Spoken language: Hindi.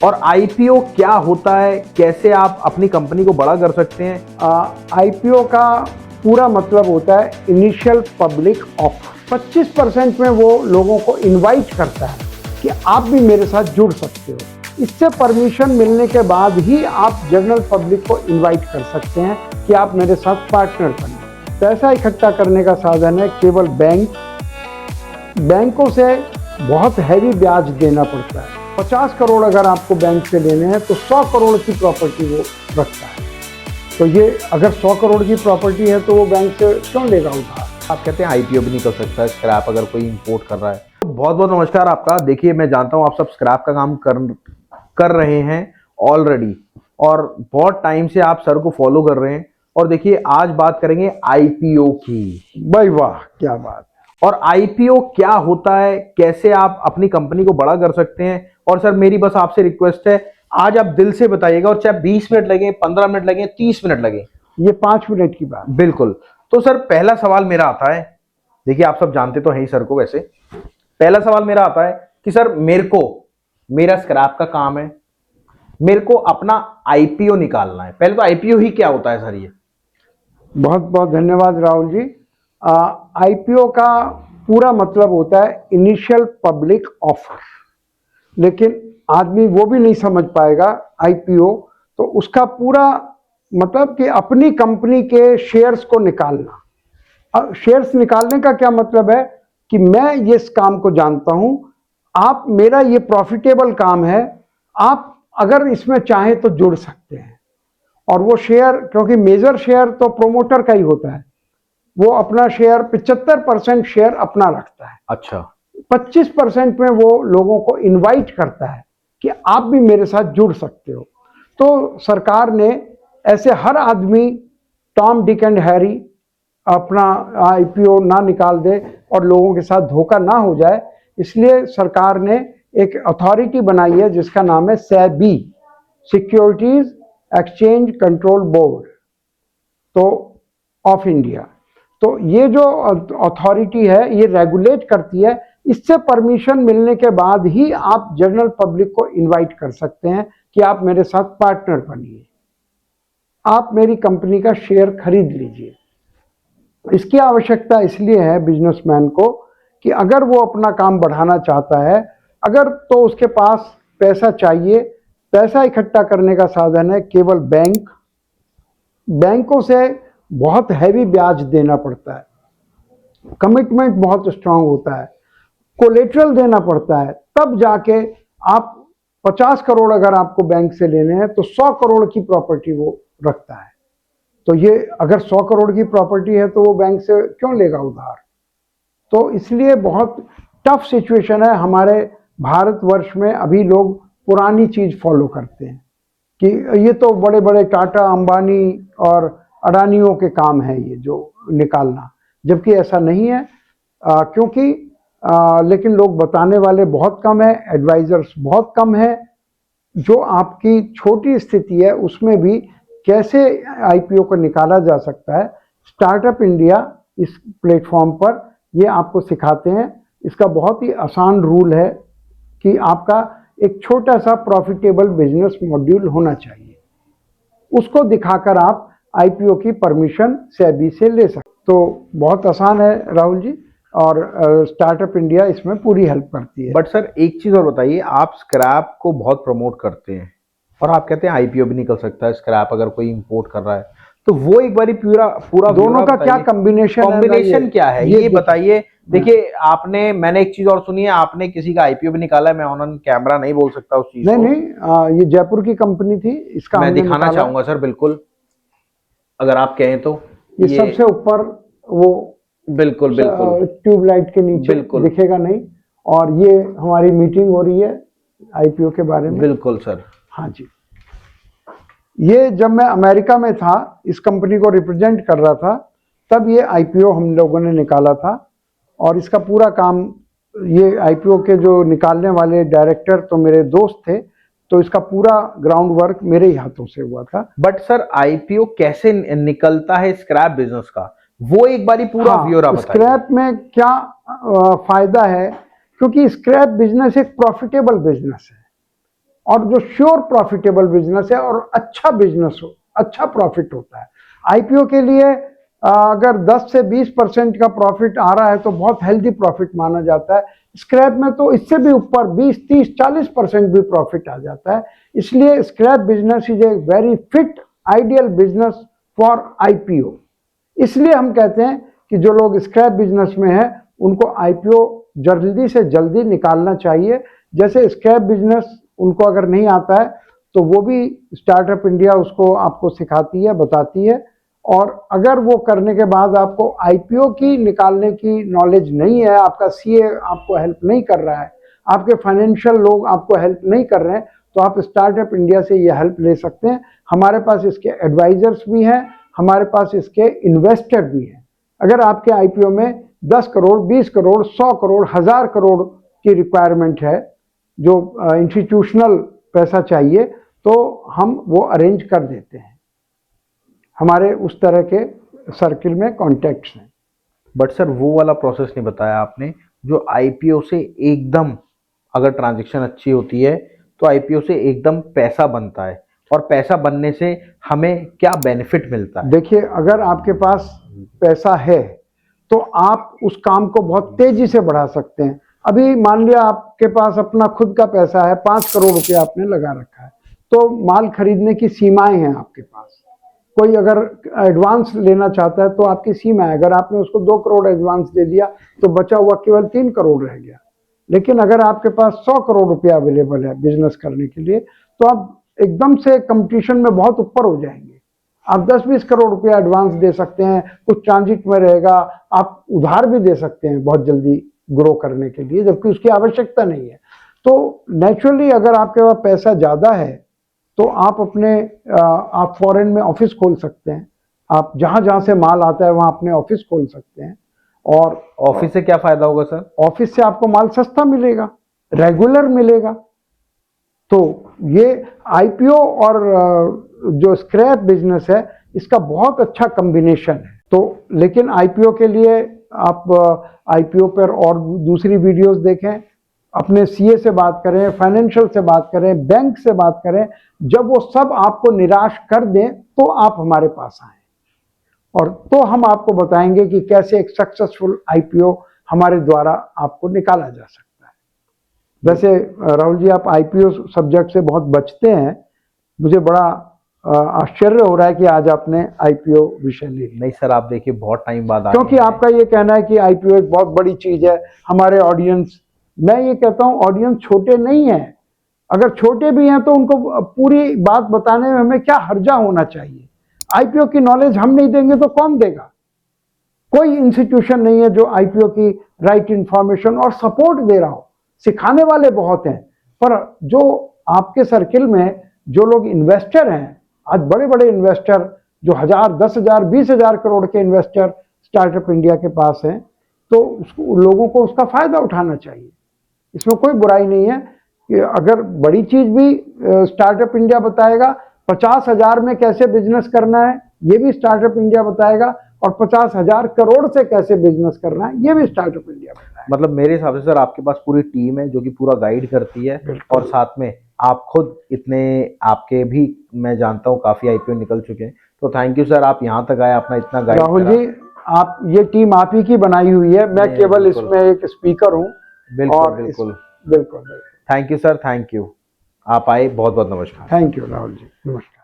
और आईपीओ क्या होता है, कैसे आप अपनी कंपनी को बड़ा कर सकते हैं? आईपीओ का पूरा मतलब होता है इनिशियल पब्लिक ऑफर। 25% में वो लोगों को इनवाइट करता है कि आप भी मेरे साथ जुड़ सकते हो। इससे परमिशन मिलने के बाद ही आप जनरल पब्लिक को इनवाइट कर सकते हैं कि आप मेरे साथ पार्टनर बने। पैसा इकट्ठा करने का साधन है केवल बैंकों से बहुत हैवी ब्याज देना पड़ता है। 50 करोड़ अगर आपको बैंक से लेने हैं तो 100 करोड़ की प्रॉपर्टी वो रखता है। तो ये अगर 100 करोड़ की प्रॉपर्टी है तो वो बैंक से क्यों लेगा उधार? आप कहते हैं आईपीओ भी नहीं कर सकता स्क्रैप अगर कोई इंपोर्ट कर रहा है। तो बहुत बहुत नमस्कार आपका। देखिए, मैं जानता हूं आप सब स्क्रैप का काम कर रहे हैं ऑलरेडी, और बहुत टाइम से आप सर को फॉलो कर रहे हैं। और देखिए, आज बात करेंगे आईपीओ की। भाई वाह, क्या बात। और आईपीओ क्या होता है, कैसे आप अपनी कंपनी को बड़ा कर सकते हैं। और सर, मेरी बस आपसे रिक्वेस्ट है, आज आप दिल से बताइएगा, और चाहे 20 मिनट लगे, 15 मिनट लगे, 30 मिनट लगे, ये 5 मिनट की बात। बिल्कुल। तो सर, पहला सवाल मेरा आता है, देखिए आप सब जानते तो हैं ही सर को। वैसे पहला सवाल मेरा आता है कि सर, मेरा स्क्रैप का काम है, मेरे को अपना आईपीओ निकालना है। पहले तो आईपीओ ही क्या होता है सर ये? बहुत बहुत धन्यवाद राहुल जी। आईपीओ का पूरा मतलब होता है इनिशियल पब्लिक ऑफर, लेकिन आदमी वो भी नहीं समझ पाएगा आईपीओ तो उसका पूरा मतलब कि अपनी कंपनी के शेयर्स को निकालना। शेयर्स निकालने का क्या मतलब है कि मैं ये इस काम को जानता हूं, आप मेरा ये प्रॉफिटेबल काम है, आप अगर इसमें चाहें तो जुड़ सकते हैं। और वो शेयर, क्योंकि मेजर शेयर तो प्रोमोटर का ही होता है, वो अपना शेयर 75% शेयर अपना रखता है। अच्छा। 25% में वो लोगों को इनवाइट करता है कि आप भी मेरे साथ जुड़ सकते हो। तो सरकार ने ऐसे हर आदमी, टॉम डिक एंड हैरी, अपना आईपीओ ना निकाल दे और लोगों के साथ धोखा ना हो जाए, इसलिए सरकार ने एक अथॉरिटी बनाई है जिसका नाम है SEBI, securities exchange control board तो ऑफ इंडिया। तो ये जो अथॉरिटी है ये रेगुलेट करती है। इससे परमिशन मिलने के बाद ही आप जनरल पब्लिक को इनवाइट कर सकते हैं कि आप मेरे साथ पार्टनर बनिए, आप मेरी कंपनी का शेयर खरीद लीजिए। इसकी आवश्यकता इसलिए है बिजनेसमैन को कि अगर वो अपना काम बढ़ाना चाहता है, अगर तो उसके पास पैसा चाहिए। पैसा इकट्ठा करने का साधन है केवल बैंकों से बहुत हैवी ब्याज देना पड़ता है, कमिटमेंट बहुत स्ट्रांग होता है, कोलेटरल देना पड़ता है, तब जाके आप 50 करोड़ अगर आपको बैंक से लेने हैं तो 100 करोड़ की प्रॉपर्टी वो रखता है। तो ये अगर 100 करोड़ की प्रॉपर्टी है तो वो बैंक से क्यों लेगा उधार? तो इसलिए बहुत टफ सिचुएशन है हमारे भारतवर्ष में। अभी लोग पुरानी चीज फॉलो करते हैं कि ये तो बड़े बड़े टाटा, अंबानी और अडानियों के काम है ये जो निकालना, जबकि ऐसा नहीं है। क्योंकि लेकिन लोग बताने वाले बहुत कम है, एडवाइजर्स बहुत कम है। जो आपकी छोटी स्थिति है उसमें भी कैसे आईपीओ को निकाला जा सकता है, स्टार्टअप इंडिया इस प्लेटफॉर्म पर ये आपको सिखाते हैं। इसका बहुत ही आसान रूल है कि आपका एक छोटा सा प्रॉफिटेबल बिजनेस मॉड्यूल होना चाहिए, उसको दिखाकर आप आईपीओ की परमिशन सेबी से ले सकते। तो बहुत आसान है राहुल जी, और स्टार्टअप इंडिया इसमें पूरी हेल्प करती है। बट सर, एक चीज और बताइए, आप स्क्रैप को बहुत प्रमोट करते हैं और आप कहते हैं आईपीओ भी नहीं कर सकता स्क्रैप अगर कोई इंपोर्ट कर रहा है, तो वो एक बारी पूरा दोनों का क्या कॉम्बिनेशन क्या है ये बताइए। देखिए, मैंने एक चीज और सुनी है, आपने किसी का आईपीओ भी निकाला है। मैं ऑन कैमरा नहीं बोल सकता उस चीज को। नहीं, ये जयपुर की कंपनी थी, इसका मैं दिखाना चाहूंगा सर, बिल्कुल, अगर आप कहें तो। ये सबसे ऊपर वो बिल्कुल ट्यूबलाइट के नीचे दिखेगा नहीं, और ये हमारी मीटिंग हो रही है आईपीओ के बारे में। बिल्कुल सर। हाँ जी, ये जब मैं अमेरिका में था, इस कंपनी को रिप्रेजेंट कर रहा था, तब ये आईपीओ हम लोगों ने निकाला था। और इसका पूरा काम, ये आईपीओ के जो निकालने वाले डायरेक्टर तो मेरे दोस्त थे, तो इसका पूरा ग्राउंड वर्क मेरे ही हाथों से हुआ था। बट सर, आईपीओ कैसे निकलता है स्क्रैप बिजनेस का, वो एक बारी पूरा ब्यौरा बताइए। स्क्रैप में क्या फायदा है, क्योंकि स्क्रैप बिजनेस एक प्रॉफिटेबल बिजनेस है और जो श्योर प्रॉफिटेबल बिजनेस है और अच्छा बिजनेस हो, अच्छा प्रॉफिट होता है। आईपीओ के लिए अगर 10 से 20% का प्रॉफिट आ रहा है तो बहुत हेल्दी प्रॉफिट माना जाता है। स्क्रैप में तो इससे भी ऊपर 20, 30, 40% भी प्रॉफिट आ जाता है। इसलिए scrap business is a very fit ideal business for IPO. इसलिए हम कहते हैं कि जो लोग स्क्रैप बिजनेस में हैं उनको आईपीओ जल्दी से जल्दी निकालना चाहिए। जैसे स्क्रैप बिजनेस उनको अगर नहीं आता है तो वो भी स्टार्टअप इंडिया उसको आपको सिखाती है, बताती है। और अगर वो करने के बाद आपको आईपीओ की निकालने की नॉलेज नहीं है, आपका सीए आपको हेल्प नहीं कर रहा है, आपके फाइनेंशियल लोग आपको हेल्प नहीं कर रहे हैं, तो आप स्टार्टअप इंडिया से ये हेल्प ले सकते हैं। हमारे पास इसके एडवाइजर्स भी हैं, हमारे पास इसके इन्वेस्टर भी हैं। अगर आपके आईपीओ में 10 करोड़, 20 करोड़, 100 करोड़, 1000 करोड़ की रिक्वायरमेंट है, जो इंस्टीट्यूशनल पैसा चाहिए, तो हम वो अरेंज कर देते हैं। हमारे उस तरह के सर्किल में कॉन्टैक्ट्स हैं। बट सर वो वाला प्रोसेस नहीं बताया आपने, जो आईपीओ से एकदम अगर ट्रांजैक्शन अच्छी होती है तो आईपीओ से एकदम पैसा बनता है, और पैसा बनने से हमें क्या बेनिफिट मिलता है? देखिए, अगर आपके पास पैसा है तो आप उस काम को बहुत तेजी से बढ़ा सकते हैं। अभी मान लिया आपके पास अपना खुद का पैसा है, 5 करोड़ रुपया आपने लगा रखा है, तो माल खरीदने की सीमाएं हैं आपके पास। कोई अगर एडवांस लेना चाहता है तो आपकी सीमा है, अगर आपने उसको 2 करोड़ एडवांस दे दिया तो बचा हुआ केवल 3 करोड़ रह गया। लेकिन अगर आपके पास 100 करोड़ रुपया अवेलेबल है बिजनेस करने के लिए, तो आप एकदम से कंपटीशन में बहुत ऊपर हो जाएंगे। आप 10-20 करोड़ रुपया एडवांस दे सकते हैं, कुछ ट्रांजिट में रहेगा, आप उधार भी दे सकते हैं बहुत जल्दी ग्रो करने के लिए, जबकि उसकी आवश्यकता नहीं है। तो नेचुरली अगर आपके पास पैसा ज़्यादा है तो आप फॉरेन में ऑफिस खोल सकते हैं। आप जहाँ जहाँ से माल आता है वहाँ अपने ऑफिस खोल सकते हैं। और ऑफिस से क्या फायदा होगा सर? ऑफिस से आपको माल सस्ता मिलेगा, रेगुलर मिलेगा। तो ये आईपीओ और जो स्क्रैप बिजनेस है, इसका बहुत अच्छा कॉम्बिनेशन है। तो लेकिन आईपीओ के लिए आप आईपीओ पर और दूसरी वीडियोस देखें, अपने सीए से बात करें, फाइनेंशियल से बात करें, बैंक से बात करें। जब वो सब आपको निराश कर दें तो आप हमारे पास आएं, और तो हम आपको बताएंगे कि कैसे एक सक्सेसफुल आईपीओ हमारे द्वारा आपको निकाला जा सकता है। वैसे राहुल जी, आप आईपीओ सब्जेक्ट से बहुत बचते हैं, मुझे बड़ा आश्चर्य हो रहा है कि आज आपने आईपीओ विषय ले लिया। नहीं सर, आप देखिए बहुत टाइम बाद आए क्योंकि आपका ये कहना है कि आईपीओ एक बहुत बड़ी चीज है। हमारे ऑडियंस, मैं ये कहता हूं ऑडियंस छोटे नहीं है। अगर छोटे भी हैं तो उनको पूरी बात बताने में हमें क्या हर्जा होना चाहिए। आईपीओ की नॉलेज हम नहीं देंगे तो कौन देगा? कोई इंस्टीट्यूशन नहीं है जो आईपीओ की राइट इंफॉर्मेशन और सपोर्ट दे रहा हो। सिखाने वाले बहुत हैं, पर जो आपके सर्किल में जो लोग इन्वेस्टर हैं, आज बड़े बड़े इन्वेस्टर जो 1000, 10,000, 20,000 करोड़ के इन्वेस्टर स्टार्टअप इंडिया के पास हैं, तो लोगों को उसका फायदा उठाना चाहिए। इसमें कोई बुराई नहीं है कि अगर बड़ी चीज भी स्टार्टअप इंडिया बताएगा, 50,000 में कैसे बिजनेस करना है ये भी स्टार्टअप इंडिया बताएगा, और 50,000 करोड़ से कैसे बिजनेस करना है ये भी स्टार्टअप इंडिया बताएगा। मतलब मेरे हिसाब से सर आपके पास पूरी टीम है जो कि पूरा गाइड करती है, और साथ में आप खुद इतने, आपके भी मैं जानता हूँ काफी आईपीओ निकल चुके हैं। तो थैंक यू सर, आप यहाँ तक आए, अपना इतना गाइड। राहुल जी, आप ये टीम आप ही की बनाई हुई है, मैं केवल इसमें एक स्पीकर हूँ। बिल्कुल बिल्कुल बिल्कुल। Thank you sir, thank you. आप आए, बहुत बहुत नमस्कार। थैंक यू राहुल जी, नमस्कार।